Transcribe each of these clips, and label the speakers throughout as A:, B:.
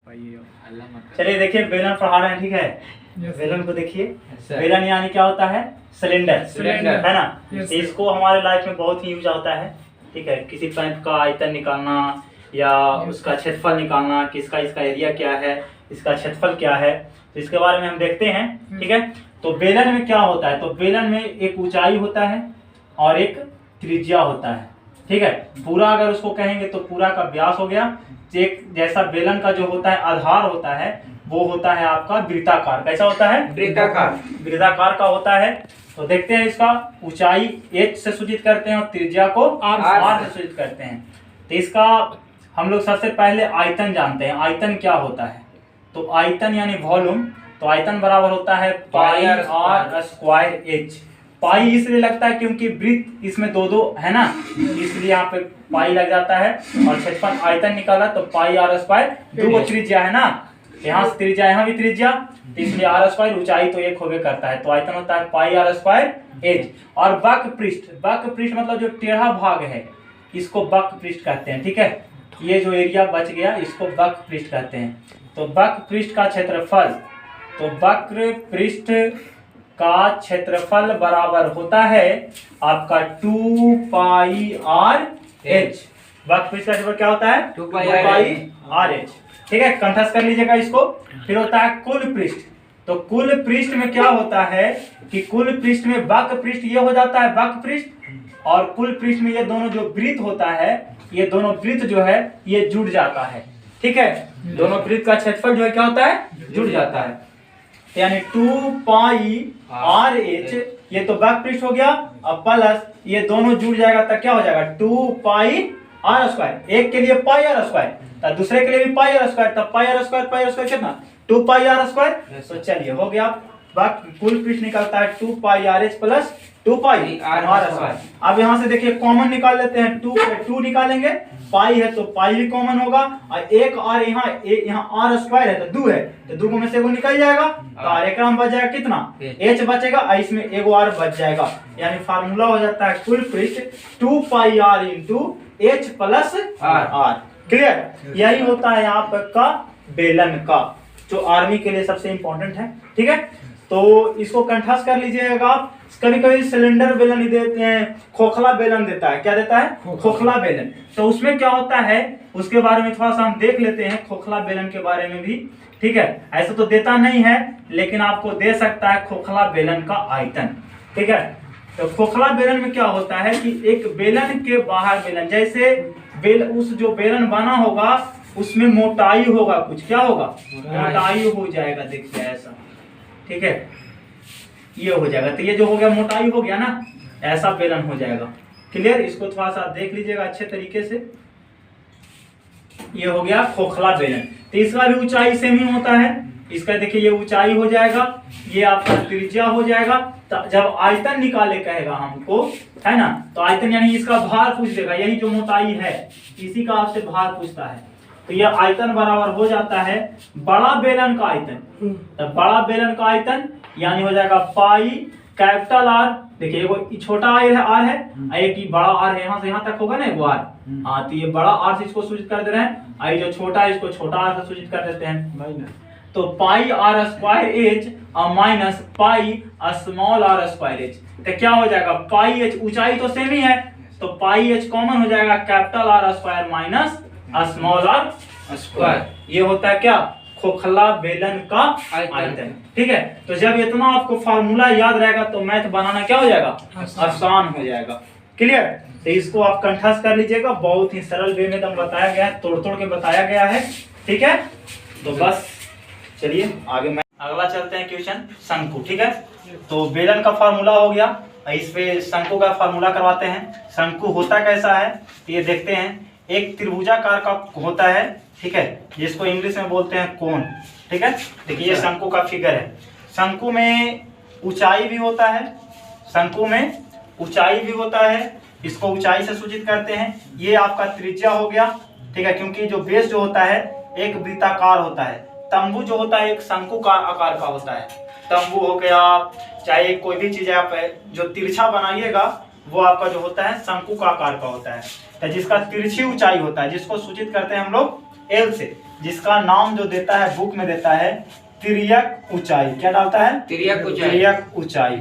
A: चलिए देखिए बेलन पढ़ा रहे हैं, ठीक है। बेलन को देखिए, बेलन यानी क्या होता है? सिलेंडर है ना। तो इसको हमारे लाइफ में बहुत ही यूज होता है, ठीक है। किसी पाइप का आयतन निकालना या उसका क्षेत्रफल निकालना, किसका इसका एरिया क्या है, इसका क्षेत्रफल क्या है, तो इसके बारे में हम देखते हैं, ठीक है। तो बेलन में क्या होता है? तो बेलन में एक ऊंचाई होता है और एक त्रिज्या होता है, ठीक है। पूरा अगर उसको कहेंगे तो पूरा का व्यास हो गया। एक जैसा बेलन का जो होता है आधार होता है वो होता है आपका वृत्ताकार। कैसा होता है? वृत्ताकार का होता है। तो देखते हैं, इसका ऊंचाई h से सूचित करते हैं और त्रिज्या को r से सूचित करते हैं। तो इसका हम लोग सबसे पहले आयतन जानते हैं। आयतन क्या होता है? तो आयतन यानी वॉल्यूम। तो आयतन बराबर होता है पाई r स्क्वायर h। पाई इसलिए लगता है क्योंकि वृत्त इसमें दो दो है ना, इसलिए यहाँ पे पाई लग जाता है। और क्षेत्रफल आयतन निकाला तो पाई r स्क्वायर, दो को त्रिज्या है ना, यहाँ से त्रिज्या, यहाँ भी त्रिज्या, तो इसलिए r स्क्वायर, ऊंचाई तो एक होवे करता है। तो आयतन होता है पाई r स्क्वायर h। और वक्र पृष्ठ, वक्र पृष्ठ मतलब जो टेढ़ा भाग है इसको वक्र पृष्ठ कहते हैं, ठीक है। ये जो एरिया बच गया इसको वक्र पृष्ठ कहते हैं। तो वक्र पृष्ठ का क्षेत्रफल, तो वक्र पृष्ठ का क्षेत्रफल बराबर होता है आपका 2 पाई आर एच। वक्र पृष्ठ का क्षेत्रफल क्या होता है? 2 पाई आर एच, ठीक है। कंठस्थ कर लीजिएगा इसको। फिर होता है कुल पृष्ठ। तो कुल पृष्ठ में क्या होता है कि कुल पृष्ठ में वक्र पृष्ठ ये हो जाता है वक्र पृष्ठ, और कुल पृष्ठ में ये दोनों जो वृत्त होता है, ये दोनों वृत्त जो है ये जुड़ जाता है, ठीक है। दोनों वृत्त का क्षेत्रफल जो है क्या होता है? जुड़ जाता है। यानी 2 पाई आर एच, ये तो वक्र पृष्ठ हो गया, अब प्लस ये दोनों जुड़ जाएगा तब क्या हो जाएगा? 2 पाई आर स्क्वायर। एक के लिए पाई आर स्क्वायर, तब दूसरे के लिए भी पाई आर स्क्वायर, तब पाई आर स्क्वायर कितना? 2 पाई आर स्क्वायर। तो चलिए हो गया, वक्र कुल पृष्ठ निकलता है 2 pi R H plus 2 pi R square. अब यहाँ से देखिए कॉमन निकाल लेते हैं, 2 निकालेंगे, पाई है तो पाई भी कॉमन होगा, और एक और यहाँ आर स्क्वायर है तो 2 है, तो 2 में से एगो निकल जाएगा, तो आर एक बच जाएगा कितना? h बचेगा, और इसमें एगो आर बच जाएगा। यानी फार्मूला हो जाता है कुल पृष्ठ 2 pi R into H plus R. Clear? यही होता है यहाँ पर का बेलन का, जो आर्मी के लिए सबसे इंपॉर्टेंट है, ठीक है। तो इसको कंठस्थ कर लीजिएगा। कभी कभी सिलेंडर बेलन ही देते हैं, खोखला बेलन देता है। क्या देता है? खोखला बेलन। तो उसमें क्या होता है उसके बारे में थोड़ा सा हम देख लेते हैं, खोखला बेलन के बारे में भी, ठीक है। ऐसा तो देता नहीं है लेकिन आपको दे सकता है खोखला बेलन का आयतन, ठीक है। तो खोखला बेलन में क्या होता है कि एक बेलन के बाहर बेलन, जैसे उस जो बेलन बना होगा उसमें मोटाई होगा, कुछ क्या होगा? मोटाई हो जाएगा, देखिए ऐसा, ठीक है, ये हो जाएगा। तो ये जो हो गया मोटाई हो गया ना, ऐसा बेलन हो जाएगा। क्लियर? इसको थोड़ा सा देख लीजिएगा अच्छे तरीके से। ये हो गया खोखला बेलन। तो इसका भी ऊंचाई सेम ही होता है। इसका देखिए ये ऊंचाई हो जाएगा, ये आपका त्रिज्या हो जाएगा। तो जब आयतन निकाले कहेगा हमको, है ना, तो आयतन यानी इसका भार पूछ देगा, यही जो मोटाई है इसी का आपसे भार पूछता है। तो यह आयतन बराबर हो जाता है बड़ा बेलन का आयतन। तो बड़ा बेलन का आयतन यानी हो जाएगा पाई कैपिटल आर। देखिए वो छोटा आर है, एक बड़ा आर है, यहाँ से यहाँ तक होगा ना वो आर। हाँ, तो ये बड़ा आर से इसको सूचित कर दे रहे हैं, और जो छोटा है इसको छोटा आर से सूचित कर देते हैं। तो पाई आर स्क्वायर एच और minus pi small R square H. तो क्या हो जाएगा? पाई एच, ऊंचाई तो सेम ही है तो पाई एच कॉमन हो जाएगा, capital R square minus small R square. ये होता है क्या? खोखला बेलन का आयतन, ठीक है। तो जब इतना आपको फार्मूला याद रहेगा तो मैथ बनाना क्या हो जाएगा? आसान हो जाएगा। क्लियर? तो इसको आप कंठस्थ कर लीजिएगा, बहुत ही सरल वे में एकदम बताया गया है, तोड़ तोड़ के बताया गया है, ठीक है। तो बस चलिए आगे मैं अगला चलते हैं क्वेश्चन शंकु, ठीक है। तो बेलन का फार्मूला हो गया, इस पे शंकु का फार्मूला करवाते हैं। शंकु होता कैसा है ये देखते हैं। एक त्रिभुजाकार का होता है, ठीक है, जिसको इंग्लिश में बोलते हैं कोन, ठीक है। देखिए ये शंकु का फिगर है। शंकु में ऊंचाई भी होता है, शंकु में ऊंचाई भी होता है, इसको ऊंचाई से सूचित करते हैं। ये आपका त्रिज्या हो गया, ठीक है, क्योंकि जो बेस जो होता है एक वृत्ताकार होता है। तंबू जो होता है एक शंकु का आकार का होता है। तंबू हो गया, चाहे कोई भी चीज आप जो तिरछा बनाइएगा वो आपका जो होता है शंकु का आकार का होता है, तो जिसका तिरछी ऊंचाई होता है, जिसको सूचित करते हैं हम लोग एल से। जिसका नाम जो देता है बुक में देता है तिर्यक ऊंचाई। क्या डालता है? तिर्यक ऊंचाई।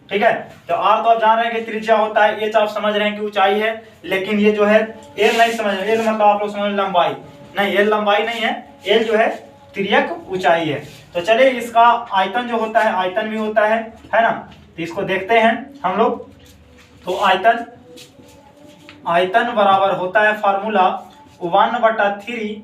A: ठीक है, तो आर तो आप जान रहे हैं कि त्रिज्या होता है, एच आप समझ रहे हैं कि ऊंचाई है, लेकिन ये जो है एल नहीं समझ रहे। एल मतलब आप लोग समझ लंबाई नहीं, एल लंबाई नहीं है, एल जो है तिर्यक ऊंचाई है। तो चलिए इसका आयतन जो होता है, आयतन भी होता है ना, तो इसको देखते हैं हम लोग। तो आयतन बराबर होता है formula 1/3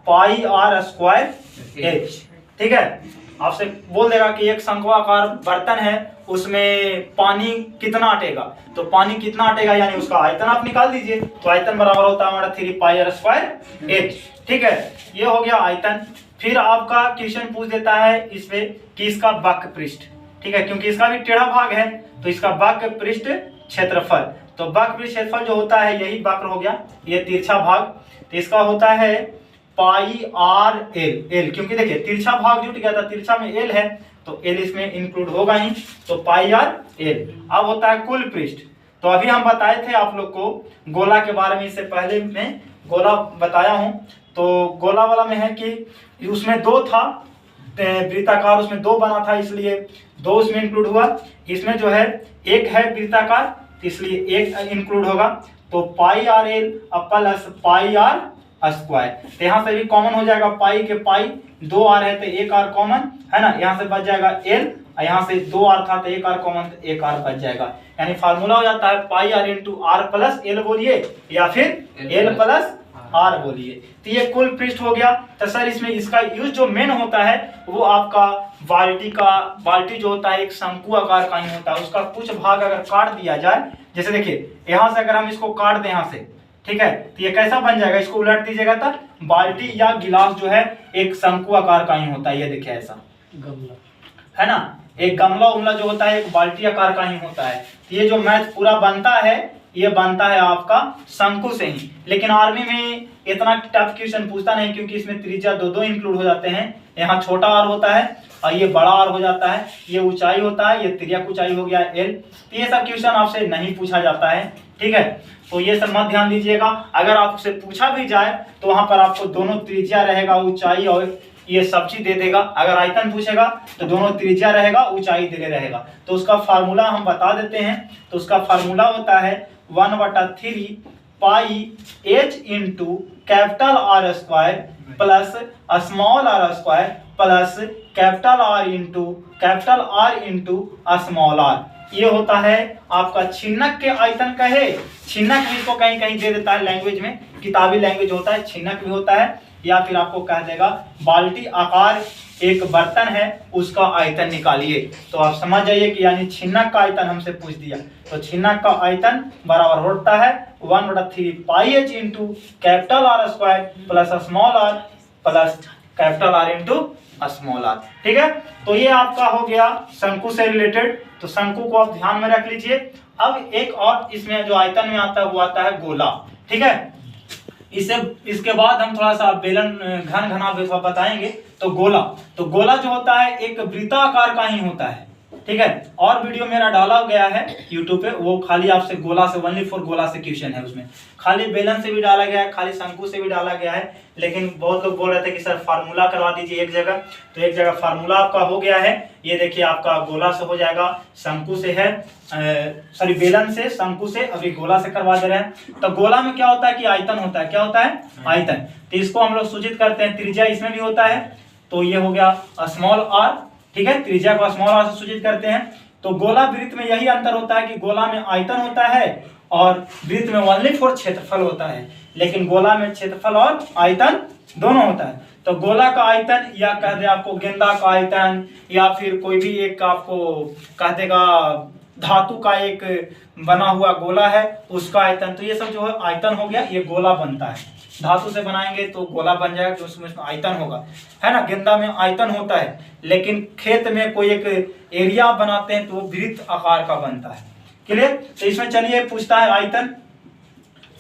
A: pi R square H. ठीक है, आपसे बोल देगा कि एक शंक्वाकार बर्तन है, उसमें पानी कितना अटेगा, तो पानी कितना अटेगा यानी उसका आयतन आप निकाल दीजिए। तो आयतन बराबर होता है 1/3 पाई आर स्क्वायर एच। ठीक है, ये हो गया आयतन। फिर आपका क्वेश्चन पूछ देता है इसमें कि इसका वक्र पृष्ठ। ठीक है, क्योंकि इसका भी टेढ़ा भाग है, तो इसका वक्र पृष्ठ क्षेत्रफल, तो वक्र पृष्ठ क्षेत्रफल जो होता है यही वक्र हो गया, ये तिरछा भाग, तो इसका होता है पाई आर एल। क्योंकि देखिए तिरछा भाग जुट गया था, तिरछा में एल है तो एल इसमें इंक्लूड होगा ही, तो पाई आर एल। अब होता है कुल पृष्ठ। तो अभी हम बताए थे आप लोग को गोला के बारे में, इससे पहले मैं गोला बताया हूं। तो गोला वाला में है कि उसमें 2 था वृत्ताकार, उसमें 2 बना था, इसलिए 2 उसमें इंक्लूड हुआ। इसमें जो है 1 है वृत्ताकार, इसलिए 1 इंक्लूड होगा। तो pi R L plus pi R square, तो यहाँ से भी कॉमन हो जाएगा, पाई के पाई 2 आर है तो 1 आर कॉमन है ना, यहाँ से बच जाएगा एल, यहाँ से 2 आर था तो 1 आर कॉमन, तो 1 आर बच जाएगा। यानी फार्मूला हो जाता है pi R into R plus L बोलिए, या फिर एल प्लस आर बोलिए। तो ये कुल पृष्ठ हो गया। तो सर इसमें इसका यूज जो मेन होता है वो आपका बाल्टी जो होता है एक शंकु आकार का ही होता है, उसका कुछ भाग अगर काट दिया जाए, जैसे देखिए यहाँ से अगर हम इसको काट दें यहाँ से, ठीक है, तो ये कैसा बन जाएगा, इसको उलट दीजिएगा तो बाल्टी या गिलास जो है एक शंकु आकार का ही होता है। ये देखिए ऐसा गमला है ना, एक गमला उमला जो होता है एक बाल्टी आकार का ही होता है। तो ये जो मैथ पूरा बनता है ये बनता है आपका शंकु से ही। लेकिन आर्मी में इतना टफ क्वेश्चन पूछता नहीं, क्योंकि इसमें त्रिज्या 2 इंक्लूड हो जाते हैं। यहाँ छोटा आर होता है और ये बड़ा आर हो जाता है, ये ऊंचाई होता है, ये तिर्यक ऊंचाई हो गया एल। तो ये सब क्वेश्चन आपसे नहीं पूछा जाता है। ठीक है, तो ये सब मत ध्यान दीजिएगा। अगर आपसे पूछा भी जाए तो वहां पर आपको दोनों त्रिज्या रहेगा, ऊंचाई और ये सब चीज दे देगा। अगर आयतन पूछेगा तो दोनों त्रिज्या रहेगा, ऊंचाई दे रहेगा। तो उसका फार्मूला हम बता देते हैं। तो उसका फार्मूला होता है 1/3 pi H into capital R square plus small R square plus capital R into small R. ये होता है आपका छिन्नक के आयतन कहे, छिन्नक भी इसको कहीं कहीं दे देता है लैंग्वेज में, किताबी लैंग्वेज होता है, छिन्नक भी होता है, या फिर आपको कह देगा बाल्टी आकार एक बर्तन है उसका आयतन निकालिए। तो आप समझ जाइए कि यानी छिन्नक का आयतन हमसे पूछ दिया। तो छिन्नक का आयतन बराबर होता है 1/3 pi H into capital R square plus small R plus capital R into small R. ठीक है, तो ये आपका हो गया शंकु से रिलेटेड। तो शंकु को आप ध्यान में रख लीजिए। अब एक और इसमें जो आयतन में आता है वो आता है गोला। ठीक है, इसके बाद हम थोड़ा सा बेलन घन घना बताएंगे। तो गोला जो होता है एक वृत्ताकार का ही होता है। ठीक है, और वीडियो मेरा डाला गया है यूट्यूब पे, वो खाली आपसे गोला से ओनली फॉर गोला से क्वेश्चन है, उसमें खाली बेलन से भी डाला गया है, खाली शंकु से भी डाला गया है। लेकिन बहुत लोग बोल रहे थे कि सर फार्मूला करवा दीजिए एक जगह, तो एक जगह फार्मूला आपका हो गया है। ये देखिए आपका गोला से हो जाएगा, शंकु से है, सॉरी बेलन से, शंकु से, अभी गोला से करवा दे रहे हैं। तो गोला में क्या होता है कि आयतन होता है। क्या होता है? आयतन। तो इसको हम लोग सूचित करते हैं, त्रिज्या इसमें भी होता है। तो ये हो गया स्मॉल आर। ठीक है, त्रिज्या को स्मॉल आर से सूचित करते हैं। तो गोला वृत्त में यही अंतर होता है कि गोला में आयतन होता है और वृत्त में ओनली फॉर क्षेत्रफल होता है, लेकिन गोला में क्षेत्रफल और आयतन दोनों होता है। तो गोला का आयतन, या कह दे आपको गेंदा का आयतन, या फिर कोई भी एक आपको कह देगा धातु का एक बना हुआ गोला है उसका आयतन। तो ये सब जो है आयतन हो गया, ये गोला बनता है। धातु से बनाएंगे तो गोला बन जाएगा, तो उसमें आयतन होगा, है ना। गेंदा में आयतन होता है, लेकिन खेत में कोई एक एरिया बनाते हैं तो वो वृत्त आकार का बनता है। क्लियर? तो इसमें चलिए पूछता है आयतन।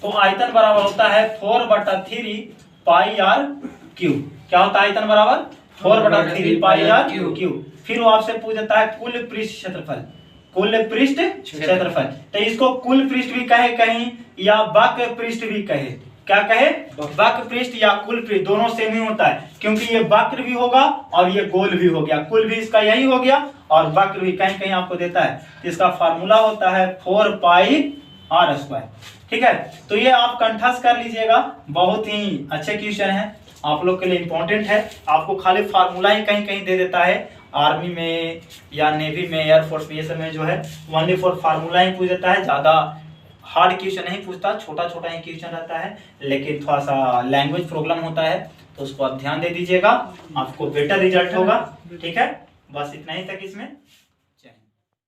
A: तो आयतन बराबर होता है 4/3 पाई आर क्यू। क्या होता है आयतन बराबर? 4/3 पाई आर क्यू। फिर वो आपसे पूछ देता है कुल पृष्ठ क्षेत्रफल। कुल पृष्ठ क्षेत्रफल, तो इसको कुल पृष्ठ भी कहे कहीं, या वक्र पृष्ठ भी कहे। क्या कहे, वक्र पृष्ठ या कुल पृष्ठ दोनों सेम ही होता है, क्योंकि ये वक्र भी होगा और ये गोल भी हो गया, कुल भी इसका यही हो गया और वक्र भी कहीं कहीं आपको देता है। इसका फार्मूला होता है 4 पाई r स्क्वायर। ठीक है, तो ये आप कंठस्थ कर लीजिएगा, बहुत ही अच्छे क्वेश्चन है, आप लोग के लिए इंपॉर्टेंट है। आपको खाली फार्मूला ही कहीं कहीं दे देता है, आर्मी में या नेवी में, एयरफोर्स में, ये सब में जो है ओनली फॉर फार्मूला ही पूछ देता है, ज्यादा हार्ड क्वेश्चन नहीं पूछता, छोटा छोटा ही क्वेश्चन रहता है। लेकिन थोड़ा सा लैंग्वेज प्रॉब्लम होता है तो उसको आप ध्यान दे दीजिएगा, आपको बेटर रिजल्ट होगा। ठीक है, बस इतना ही तक इसमें।